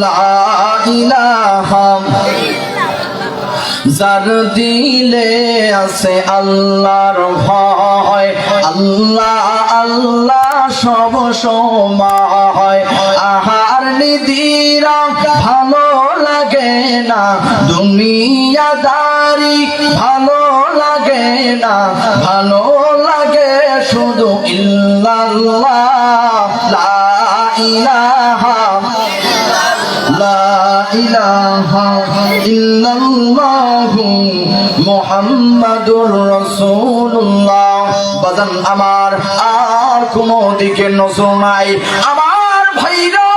লা ইলাহা যার দিলে আছে আল্লাহর ভয়, আল্লাহ আল্লাহ সব সময়। আহার নিদিরা ভালো লাগে না, দুনিয়াদারি ভালো লাগে না, ভালো লাগে শুধু ইল্লাল্লাহ। লা ইলাহা লা ইলাহা ইল্লাল্লাহু মুহাম্মাদুর রাসূলুল্লাহ। বাজান আমার আর কোনো দিকে নজর নাই। আমার ভাইরা,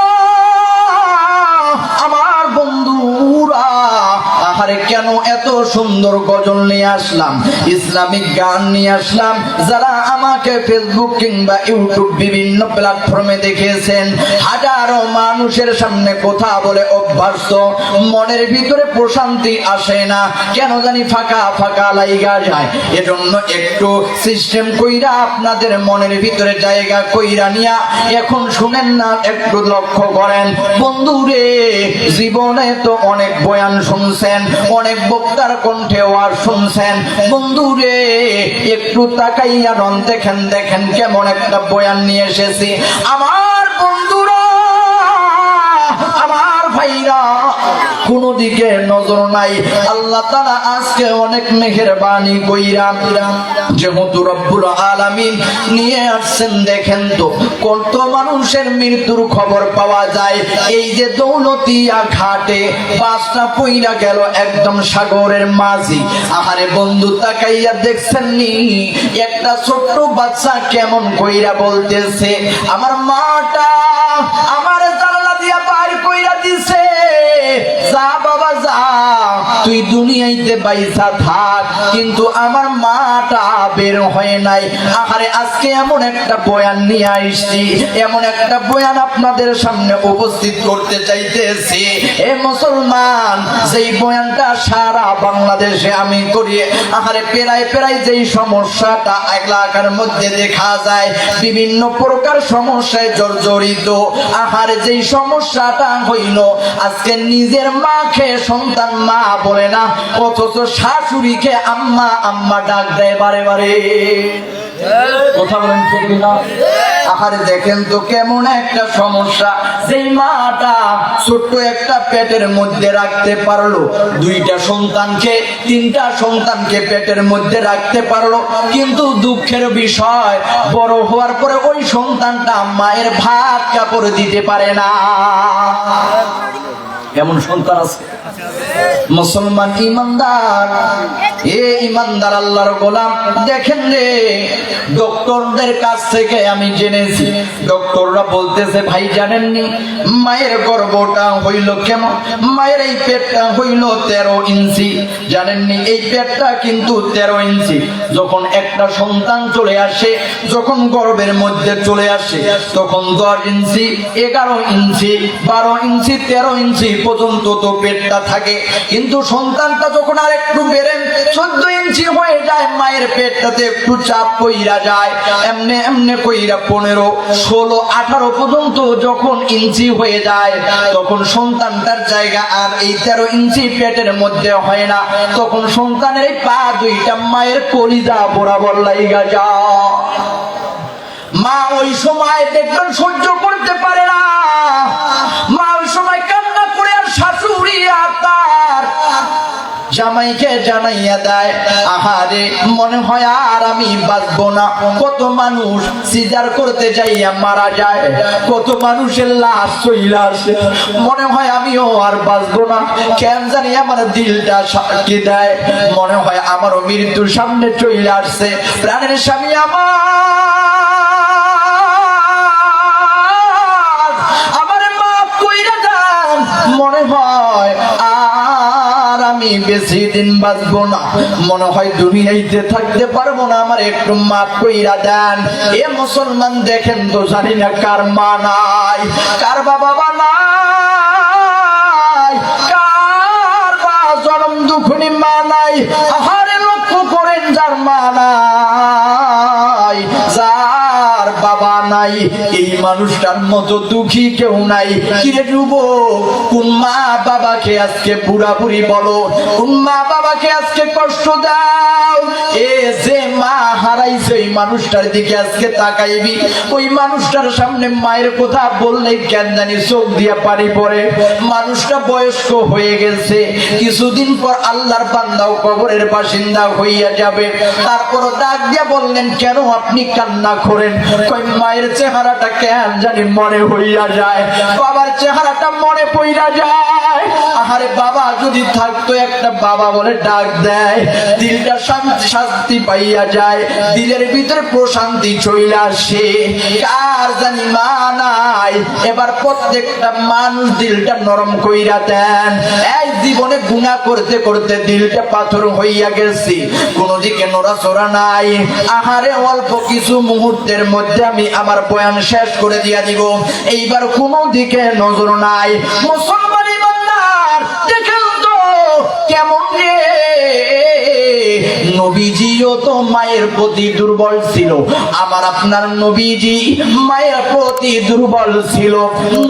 আমার বন্ধুরা, আরে কেন এত সুন্দর গজল নিয়ে আসলাম, ইসলামিক গান নিয়ে আসলাম? যারা আমাকে ফেসবুক কিংবা ইউটিউব বিভিন্ন প্ল্যাটফর্মে দেখেছেন, হাজারো মানুষের সামনে কথা বলে অভ্যস্ত, মনের ভিতরে প্রশান্তি আসে না, কেন জানি ফাঁকা ফাঁকা লাইগা যায়। এজন্য একটু সিস্টেম কইরা আপনাদের মনের ভিতরে জায়গা কইরা নিয়া এখন শুনেন না, একটু লক্ষ্য করেন। বন্ধুরে, জীবনে তো অনেক বয়ান শুনছেন, অনেক বক্তার কণ্ঠে ওয়াজ শুনছেন। বন্ধুরে, একটু তাকাইয়া নন, দেখেন দেখেন কেমন একটা বয়ান নিয়ে এসেছি। আমার বন্ধুরা, আমার ভাইরা, কোন দিকে নজর নাই। আল্লাহ তাআলা আজকে অনেক মেহেরবানি কইরা যেহেতু রব্বুল আলামিন নিয়ে আসছেন, দেখেন তো কত মানুষের মৃত্যুর খবর পাওয়া যায়। এই যে দৌলতিয়া ঘাটে পাঁচটা পইরা গেল একদম সাগরের মাঝি। আহারে বন্ধু, তাকাইয়া দেখছেন নি একটা ছোট্ট বাচ্চা কেমন কইরা বলতেছে, আমার মাটা আমার জানালা দিয়া বাইর কইরা দিছে, যা বাবা যা, তুই দুনিয়াইতে বাইসা থাক, কিন্তু আমার মাটা বের হয় নাই। আহারে আজকে এমন একটা বয়ান নিয়ে আসছি, এমন একটা বয়ান আপনাদের সামনে উপস্থিত করতে চাইতেছি। এ মুসলমান, যেই বয়ানটা সারা বাংলাদেশে আমি করি, আহারে প্রায় প্রায় যেই সমস্যাটা এলাকার মধ্যে দেখা যায়, বিভিন্ন প্রকার সমস্যায় জর্জরিত। আহারে যেই সমস্যাটা হইল, আজকে নিজের মাকে সন্তান মা বলে না, অথচ শাশুড়িকে আম্মা আম্মা ডাক দেয় বারে বারে। কথা বলেন ঠিক না? আহারে দেখেন তো কেমন একটা সমস্যা। যেই মাটা ছোট্ট একটা পেটের মধ্যে রাখতে পারলো দুইটা সন্তানকে, তিনটা সন্তানকে পেটের মধ্যে রাখতে পারলো, কিন্তু দুঃখের বিষয় বড় হওয়ার পরে ওই সন্তানটা মায়ের ভাত কাপড় দিতে পারে না। এমন সন্তান আছে। মুসলমান ইমানদার, এ ইমানদার আল্লাহর গোলাম, দেখেন রে, ডক্টরদের কাছ থেকে আমি জেনেছি, ডক্টররা বলতেছে, ভাই জানেননি মায়ের গর্ভটা হইল কেমন? মায়ের এই পেটটা হইল 13 ইঞ্চি। জানেননি এই পেটটা কিন্তু 13 ইঞ্চি। যখন একটা সন্তান চলে আসে, যখন গর্ভের মধ্যে চলে আসে, তখন 10 ইঞ্চি, 11 ইঞ্চি, 12 ইঞ্চি, 13 ইঞ্চি পর্যন্ত তো পেটটা থাকে। কিন্তু সন্তানটা যখন আর একটু বেড়ে 14 ইঞ্চি হয়ে যায়, মায়ের পেটটাতে একটু চাপ কইরা যায়, এমনে এমনে কইরা 15, 16, 18 পর্যন্ত যখন ইঞ্চি হয়ে যায়, তখন সন্তানটার জায়গা আর এই 13 ইঞ্চি পেটের মধ্যে হয় না। তখন সন্তানের এই পা দুইটা মায়ের কলিজা বরাবর লাইগা যায়। মা ওই সময় দেখবেন সহ্য করতে পারে না, মা ওই সময় কান্না করে আর শাশুড়ি আর তার জামাইকে জানাইয়া দেয়, আহারে মনে হয় আর আমি বাঁচবো না। কত মানুষ সিজার করতে যাইয়া মারা যায়, কত মানুষের লাশ চইলা আসে, মনে হয় আমিও আর বাঁচবো না। কেন জানি আমার দিলটা সাক্ষী দেয়, মনে হয় আমারও মৃত্যুর সামনে চইলা আসছে। প্রাণের স্বামী আমার মাফ কইরা দেন, মনে হয় আর আমি বেশি দিন বাঁচবো না, মনে হয় দুনিয়াতে থাকতে পারবো না, আমার একটু মাফ কইরা দেন। এ মুসলমান, দেখেন তো জানি না কার মা নাই, কার বাবা নাই, কার বা জনম দুঃখনি মা নাই। আহারে লক্ষ্য করেন, যার মা নাই, যার বাবা নাই, এই মানুষটার মতো দুঃখী কেউ নাই। কিরে যুবক, কোন মা বাবাকে আজকে বুড়া বুড়ি বলো, কোন মা বাবাকে আজকে কষ্ট দাও? এ যে মা হারাইছে ওই মানুষটার দিকে আজকে তাকাইবি। ওই মানুষটার সামনে মায়ের কথা বললেই কেন জানি চোখ দিয়া পানি পড়ে। মানুষটা বয়স্ক হয়ে গেছে, কিছুদিন পর আল্লাহর বান্দাও কবরের বাসিন্দা হইয়া যাবে। তারপর ডাক দিয়া বললেন, কেন আপনি কান্না করেন? কই মায়ের চেহারাটা কেন জানি মনে হইয়া যায়, বাবার চেহারাটা মনে পইরা যায়। আহারে বাবা যদি থাকতো, একটা বাবা বলে ডাক দেয়, দিলটা শান্তি পাইয়া যায়, দিলের ভিতরে প্রশান্তি চলে আসে। কার জানি মা নাই, এবার প্রত্যেকটা মানুষ দিলটা নরম কইরা দেন। এই জীবনে গুনাহ করতে করতে দিলটা পাথর হইয়া গেছে, কোন দিকে নড়াচড়া নাই। আহারে অল্প কিছু মুহূর্তের মধ্যে আমি আমার বয়ান শেষ করে দিয়া দিব, এইবার কোন দিকে নজর নাই। মুসলমান ইমানদার দেখেন তো কেমন রে, নবীজিও তো মায়ের প্রতি দুর্বল ছিল। আমার আপনার নবীজি মায়ের প্রতি দুর্বল ছিল।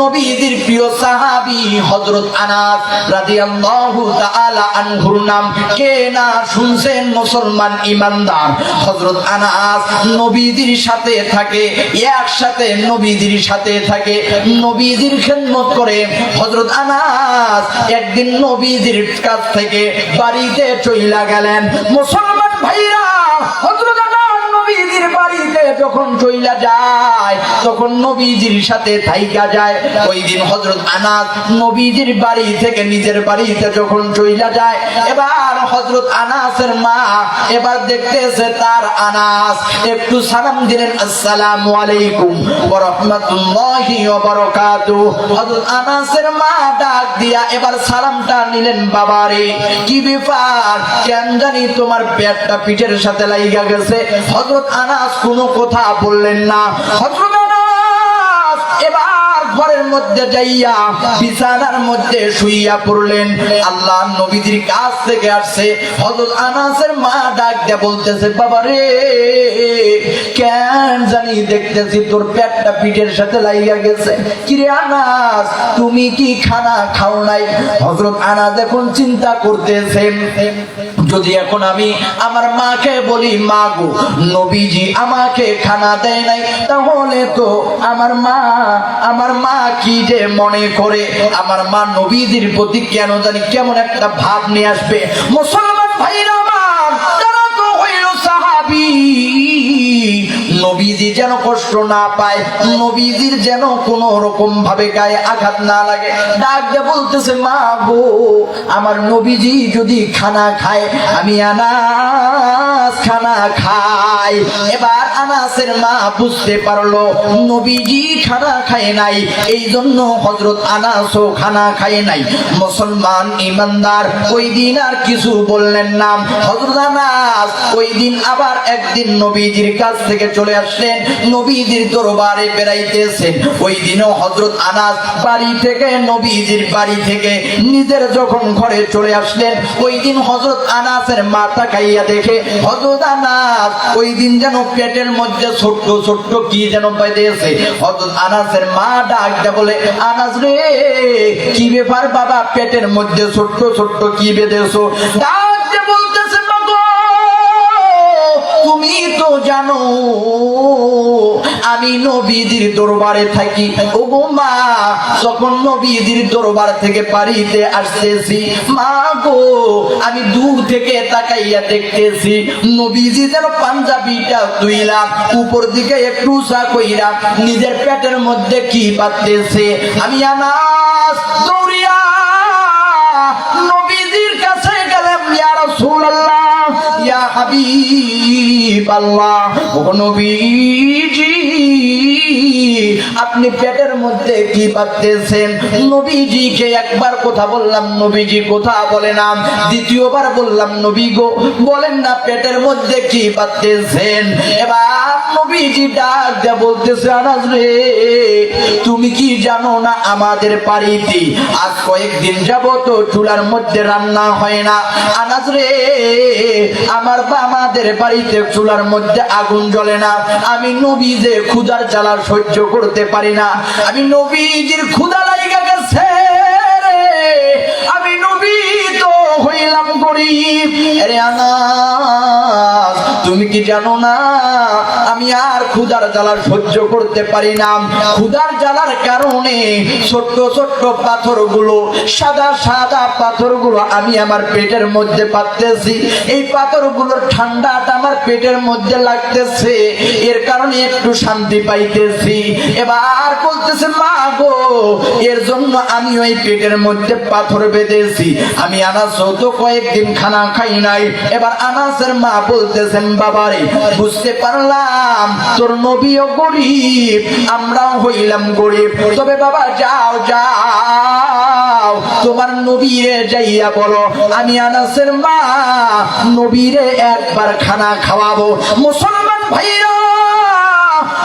নবীজির প্রিয় সাহাবী হযরত আনাস রাদিয়াল্লাহু তাআলা আনহুর নাম কে না শুনছেন? মুসলমান ইমানদার, হযরত আনাস নবীজির সাথে থাকে, একসাথে নবীজির সাথে থাকে, নবীজির খেদমত করে। হযরত আনাস একদিন নবীজির কাছ থেকে বাড়িতে চইলা গেলেন। মুসলমান ভাইরা, হযরত আনাস নবীজির বাড়িতে যখন চইলা যায় তখন নবীজির সাথে থাইকা যায়। ওই দিন হযরত আনাস নবীজির বাড়ি থেকে নিজের বাড়িতে যখন চইলা যায়, এবার হযরত আনাসের মা এবার দেখতেছে তার আনাস একটু সালাম দিলেন, আসসালামু আলাইকুম ওয়া রাহমাতুল্লাহি ওয়া বারাকাতুহু। হযরত আনাসের মা ডাক দিয়া এবার সালামটা নিলেন, বাবারে কি ব্যাপার, কেন জানি তোমার পেটটা পিঠের সাথে লাইগা গেছে। হযরত আনাস কোনো কথা বললেন না। হযরত আনাস এবার ঘরের মধ্যে যাইয়া বিছানার মধ্যে শুইয়া পড়লেন। আল্লাহর নবীজির কাছ থেকে আসছে। হযরত আনাসের মা ডাক দিয়ে বলতেছে, বাবা রে কেন জানি দেখতেছি তোর পেটটা পিঠের সাথে লাইগা গেছে। কিরে আনাস, তুমি কি খানা খাও নাই? হযরত আনাস এখন চিন্তা করতেছেন, যদি এখন আমি আমার মাকে বলি, মা গো নবীজি আমাকে খানা দেয় নাই, তাহলে তো আমার মা কি যে মনে করে, আমার মা নবীজির প্রতি কেন জানি কেমন একটা ভাব নিয়ে আসবে। মুসলমান ভাইরা আমার, তারা তো হইল সাহাবী, নবীজি যেন কষ্ট না পায়, নবীজির যেন কোন রকম ভাবে গায়ে আঘাত না লাগে। ডাক দিয়ে বলতেছে, মা গো আমার নবীজি যদি খানা খায়, আমি আনাস খানা খাই। এবার আনাসের মা বুঝতে পারলো নবীজি খানা খায় নাই, এই জন্য হযরত আনাসও খানা খায় নাই। মুসলমান ইমানদার ওই দিন আর কিছু বললেন না। হযরত আনাস ওই দিন আবার একদিন নবীজির কাছ থেকে চলে আসলেন, নবীজির দরবারে বেড়াইতেছেন। ওই দিনও হযরত আনাস বাড়ি থেকে, নবীজির বাড়ি থেকে নিজের যখন ঘরে চলে আসলেন, ওই দিন হযরত আনাসের মাথা খাইয়া দেখে হযরত আনাস ওই দিন যেন পেটের মধ্যে ছোট্ট ছোট্ট কি যেন পাইতেছে। হযরত আনাসের মা ডাক দিয়ে বলে, আনাস রে কি ব্যাপার বাবা, পেটের মধ্যে ছোট্ট ছোট্ট কি বেঁধেছো? ডাক দিয়ে বলতেছে, মাগো তুমি তো জানো আমি নবীজির দরবারে থাকি। ও গো মা, যখন নবীজির দরবার থেকে বাড়িতে আসতেছি, মা গো আমি দূর থেকে তাকাইয়া দেখতেছি নবীজি যেন পাঞ্জাবিটা তুইলা উপর দিকে একটু উঁচা কইরা নিজের পেটের মধ্যে কি পাততেছে। আমি আনাস দৌড়িয়া নবীজির কাছে গেলাম, ইয়া রাসূলুল্লাহ, ইয়া হাবিবাল্লাহ, ও নবীজি আপনি পেটের মধ্যে কি পাচ্ছেন? নবীজিকে একবার কথা বললাম, নবীজি কথা বলে না। দ্বিতীয়বার বললাম, নবী গো বলেন না পেটের মধ্যে কি পাচ্ছেন? এবার নবীজি ডাক দিয়ে বলতেছে, আনাস রে তুমি কি জানো না আমাদের বাড়িতে আজ কয়েকদিন যাবত চুলার মধ্যে রান্না হয় না। আনাস রে আমাদের বাড়িতে চুলার মধ্যে আগুন জ্বলে না। আমি নবী যে ক্ষুধার জ্বালা সহ্য করতে পারি না। আমি নবীজির ক্ষুধা লাগা গেছে রে, আমি নবী তো হইলাম গরিব। আরে আনাস, তুমি কি জানো না আমি আর ক্ষুধার জ্বালা সহ্য করতে পারি না। ক্ষুধার জ্বালার কারণে ছোট্ট ছোট্ট পাথরগুলো, সাদা সাদা পাথরগুলো আমি আমার পেটের মধ্যে পাততেছি। এই পাথরগুলোর ঠান্ডাটা আমার পেটের মধ্যে লাগতেছে, এর কারণে একটু শান্তি পাইতেছি। এবার বলতেছে মা গো, এর জন্য আমি ওই পেটের মধ্যে পাথর বেঁধেছি। আমি আনাস তো কয়েকদিন খানা খাই নাই। এবার আনাসের মা বলতেছেন বাবারে, বুঝতে পারলাম তোর নবীও গরিব, আমরাও হইলাম গরিব, তবে বাবা যাও যাও তোমার নবীরে যাইয়া বলো আমি আনাসের মা নবীরে একবার খানা খাওয়াবো। মুসলমান ভাইরা,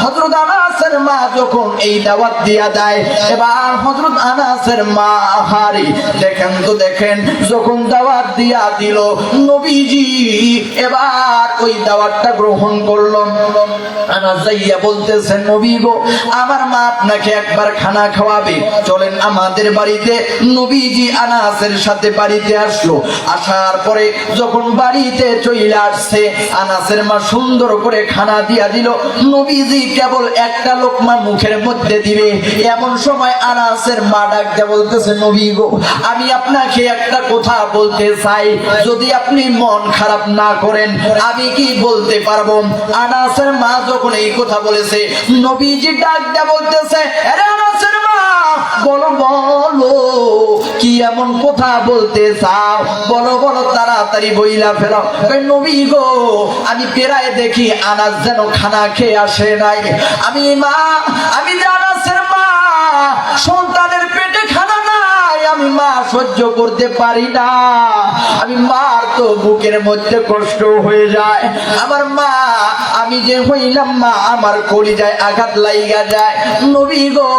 হযরত আনাসের মা যখন এই দাওয়াত দিয়া দেয়, এবার হযরত আনাসের মা হারি দেখেন তো দেখেন, যখন দাওয়াত দিয়া দিল নবীজি এবার ওই দাওয়াতটা গ্রহণ করলো। আনাস যাইয়া বলতেছেন নবী গো, আমার মা আপনাকে একবার খানা খাওয়াবে, চলেন আমাদের বাড়িতে। নবীজি আনাসের সাথে বাড়িতে আসলো। আসার পরে যখন বাড়িতে চলে আসছে, আনাসের মা সুন্দর করে খানা দিয়া দিল। নবীজি কেবল একটা লোকমা মুখের মধ্যে দিবে, এমন সময় আনাসের মা ডাক দিয়ে বলতেছে নবী গো, আমি আপনাকে একটা কথা বলতে চাই, যদি আপনি মন খারাপ না করেন আমি কি বলতে পারবো। আনাসের মা যখন এই কথা বলেছে, নবীজি ডাক দিয়ে বলতেছে আরে আনাসের মা বলো বলো, কি এমন কথা বলতে চাও, বলো বলো তাড়াতাড়ি বইলা ফেলো। নবী গো, আমি পেরায় দেখি আনাস যেন খানা খেয়ে আসে নাই। আমি আনাসের মা, সন্তানের পেটে খানা নাই, আমি মা সহ্য করতে পারি না। আমি মার তো বুকের মধ্যে কষ্ট হয়ে যায়। আমার মা, আমি যে হইলাম মা, আমার কলিজায় আঘাত লাইগা যায়। নবী গো,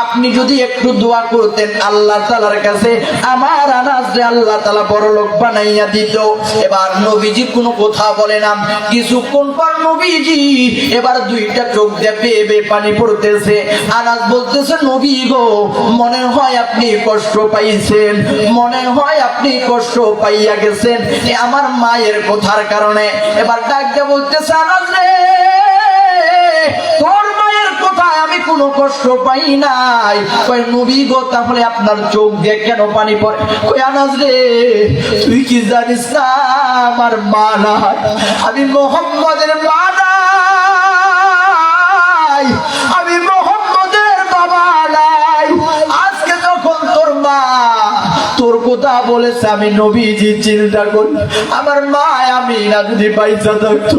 আপনি যদি একটু দোয়া করতেন আল্লাহ তাআলার কাছে, আমার আনাসরে আল্লাহ তাআলা বড় লোক বানাইয়া দিত। এবার নবীজি কোনো কথা বলে না। কিছুক্ষণ পর নবীজি এবার দুইটা চোখ দিয়ে বেয়ে বেয়ে পানি পড়তেছে। আনাস বলতেছে নবী গো, মনে হয় আপনি কষ্ট পাইছেন, মনে হয় আপনি কষ্ট পাইয়া গেছেন আমার মায়ের কথার কারণে। এবার ডাক দিয়ে বলতেছে আনাস রে, তোর মায়ের কথায় আমি কোনো কষ্ট পাই নাই। কই নবী গো, তাহলে আপনার চোখ দিয়ে কেন পানি পড়ে? কই আনাস রে, তুই কি জানিস না আমার মা নাই, আমি মুহাম্মদের মা নাই, আমি মুহাম্মদের বাবা নাই। আজকে যখন তোর মা তোর কথা বলেছে, আমি নবীজি চিন্তা করি আমার মা আমি না যদি পয়সা থাকতো,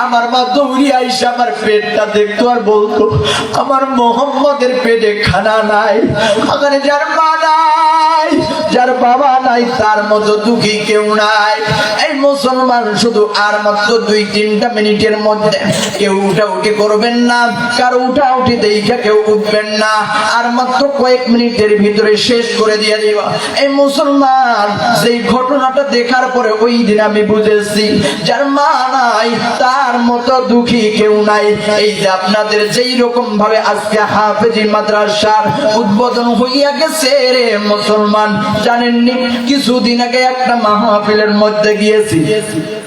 আমার মা দৌড়ি আইসা আমার পেটটা দেখতো আর বলতো আমার মুহাম্মদের পেটে খানা নাই। আমার যার মা নাই, যার বাবা নাই, তার মতো দুঃখী কেউ নাই। এই মুসলমান, শুধু আর মাত্র 2-3টা মিনিটের মধ্যে কেউ উঠাউঠি করবেন না, কারো উঠাউঠি দেখে কেউ উঠবেন না, আর মাত্র কয়েক মিনিটের ভিতরে শেষ করে দিয়ে দিবা। এই মুসলমান, সেই ঘটনাটা দেখার পরে ওই দিন আমি বুঝেছি যার মা নাই তার মতো দুঃখী কেউ নাই। এই যে আপনাদের যেই রকম ভাবে আজকে হাফেজি মাদ্রাসার উদ্বোধন হইয়া গেছে রে মুসলমান, জানেননি কিছুদিন আগে একটা মাহফিলের মধ্যে গিয়েছি,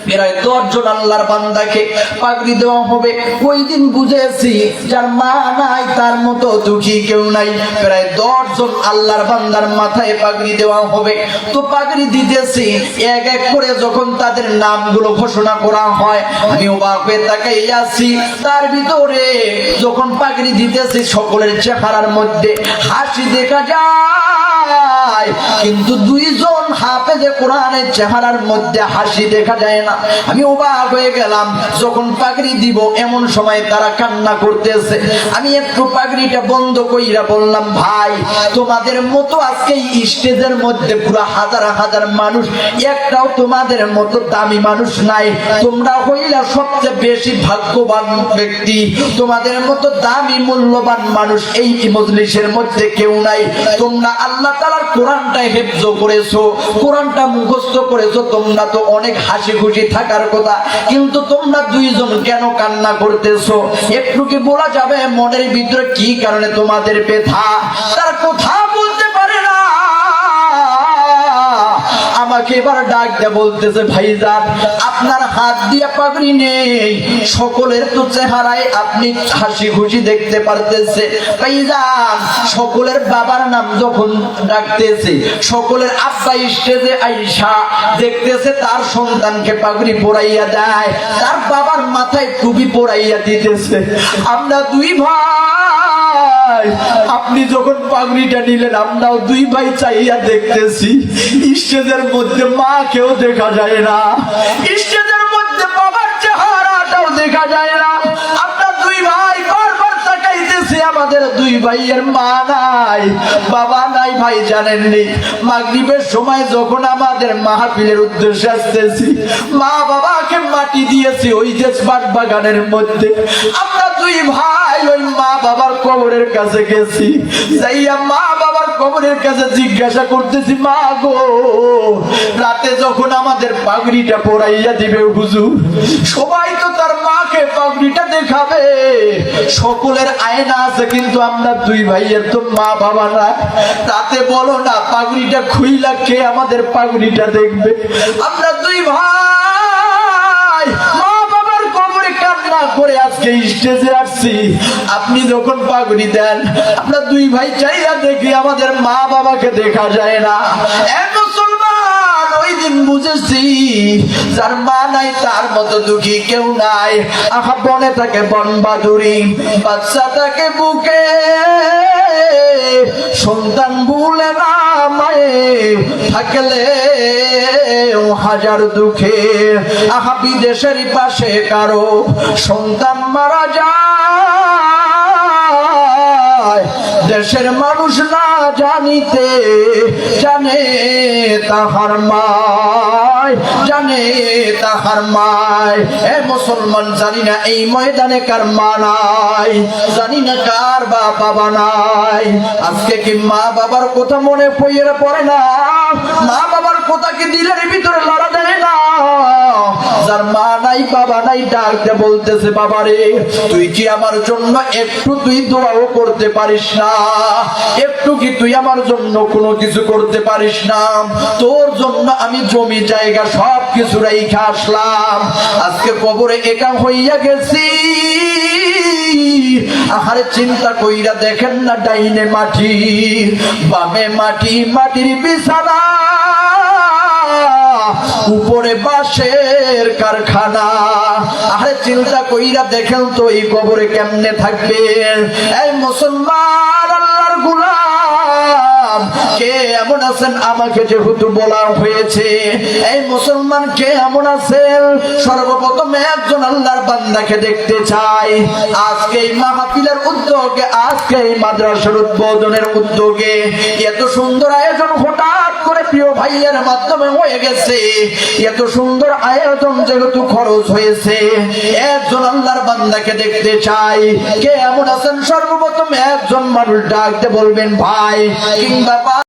প্রায় 10 জন আল্লাহর বান্দাকে পাগড়ি দেওয়া হবে। ওই দিন বুঝেছি যার মা নাই তার মতো দুঃখী কেউ নাই। প্রায় 10 জন আল্লাহর বান্দার মাথায় পাগড়ি দেওয়া হবে। তো পাগড়ি দিতেছি, এক এক করে যখন তাদের নামগুলো ঘোষণা করা হয়, আমি অবাক হয়ে তাকাই আছি। তার ভিতরে যখন পাগড়ি দিতেছি, সকলের চেহারার মধ্যে হাসি দেখা যায়, কিন্তু 2 জন হাফেজে কোরআনের চেহারার মধ্যে হাসি দেখা যায় না। আমি অবাক হয়ে গেলাম। যখন পাগড়ি দিব এমন সময় তারা কান্না করতেছে। আমি একটু পাগড়িটা বন্ধ কইরা বললাম, ভাই তোমাদের মতো আজকে স্টেজের মধ্যে পুরো হাজার হাজার মানুষ, একটাও তোমাদের মতো দামি মানুষ নাই। তোমরা হইলা সবচেয়ে বেশি ভাগ্যবান ব্যক্তি। তোমাদের মতো দামি মূল্যবান মানুষ এই মজলিসের মধ্যে কেউ নাই। তোমরা আল্লাহ তাআলার কোরআন কোরআনটা হেফজ করেছো, কোরআনটা মুখস্থ করেছো, তোমরা তো অনেক হাসি খুশি থাকার কথা, কিন্তু তোমরা দুইজন কেন কান্না করতেছো? একটু কি বলা যাবে মনের ভিতরে কি কারণে তোমাদের ব্যথা? তার কথা বলতে পারে না। আমাকে এবার ডাক দিয়ে বলতেছে, ভাইজান আপনার হাত দিয়ে পাগড়ি নেই, সকলের তো চেহারায় আপনি হাসি খুশি দেখতে পারতেছে। ভাইজান সকলের বাবার নাম যখন ডাকতেছে, সকলের আব্বা স্টেজে আইসা দেখতেছে তার সন্তানকে পাগড়ি পরাইয়া দেয়, তার বাবার মাথায় টুপি পরাইয়া দিতেছে। আমরা দুই ভাই, আপনি যখন পাগড়িটা নিলেন আমরাও দুই ভাই চাইয়া দেখতেছি। স্টেজের মধ্যে মা কেউ দেখা যায় না, স্টেজের মধ্যে বাবার চেহারাটাও দেখা যায় না। আমরা দুই ভাই বারবার তাকাইতেছি, আমাদের দুই ভাইয়ের মা নাই, বাবা নাই। ভাই জানেননি, মাগরিবের সময় যখন আমাদের মাহফিলের উদ্দেশ্যে আসতেছি, মা বাবাকে মাটি দিয়েছি ওই যে বাগানের মধ্যে। আমরা দুই ভাই ওই মা বাবার কবরের কাছে গেছি, যাইয়া মা বাবার কবরের কাছে জিজ্ঞাসা করতেছি, মা গো রাতে যখন আমাদের পাগড়িটা পরাইয়া দিবে হুজুর, সবাই তো তার মাকে পাগড়িটা দেখাবে, সকলের আয়না আছে, কিন্তু আমরা দুই ভাইয়ের তো মা বাবা না, রাতে বলো না পাগড়িটা খুইলা কে আমাদের পাগড়িটা দেখবে? আমরা দুই ভাই মা বাবার কবরে কান্না করে আজকে স্টেজে আসছি। আপনি যখন পাগড়ি দেন আমরা দুই ভাই চাইয়া দেখি, আমাদের মা বাবাকে দেখা যায় না। মুসলমান ওই দিন বুঝেছি যার মা নাই তার মতো দুঃখী কেউ নাই। আহা বনে থাকে বন বাদুরি, বাচ্চা থাকে বুকে, সন্তান ভুলে না মায়ে থাকলে হাজার দুঃখে। আহা বিদেশের পাশে কারো সন্তান মারা যায়, দেশের মানুষ না জানিতে জানে তাহার মায়, জানে তাহার মায়। এ মুসলমান জানি না এই ময়দানে কার মা নাই, জানি না কার বাবা নাই। আজকে কি মা বাবার কথা মনে পড়ে না? মা বাবার কথা কি দিলের ভিতরে লড়া দেয় না? যার মা নাই বাবা নাই ডাকতে বলতেছে, বাবারে তুই কি আমার জন্য একটু তুই দোয়াও করতে পারিস না? একটু কি তুই আমার জন্য কোনো কিছু করতে পারিস না? তোর জন্য আমি জমি জায়গা সব কিছু রাইখা আসলাম, আজকে কবরে একা হইয়া গেছি। আহারে চিন্তা কইরা দেখেন না, ডাইনে মাটি বামে মাটি, মাটির বিছানা, উপরে বাঁশের কারখানা। আরে চিন্তা কইরা দেখেন তো এই কবরে কেমনে থাকবে? এই মুসলমান আল্লাহর গোলাম কে এমন আছেন? আমাকে যেহেতু বলা হয়েছে, এই মুসলমান কে এমন আছেন? সর্বপ্রথম একজন আল্লাহর বান্দাকে দেখতে চাই। আজকে এই মাহফিলের উদ্যোগে, আজকে এই মাদ্রাসার উদ্বোধনের উদ্যোগে এত সুন্দর আয়োজন হঠাৎ করে প্রিয় ভাইয়ের মাধ্যমে হয়ে গেছে। এত সুন্দর আয়োজন যেহেতু খরচ হয়েছে, একজন আল্লাহর বান্দাকে দেখতে চাই। কে এমন আছেন? সর্বপ্রথম একজন মানুষ ডাকতে বলবেন ভাই কিংবা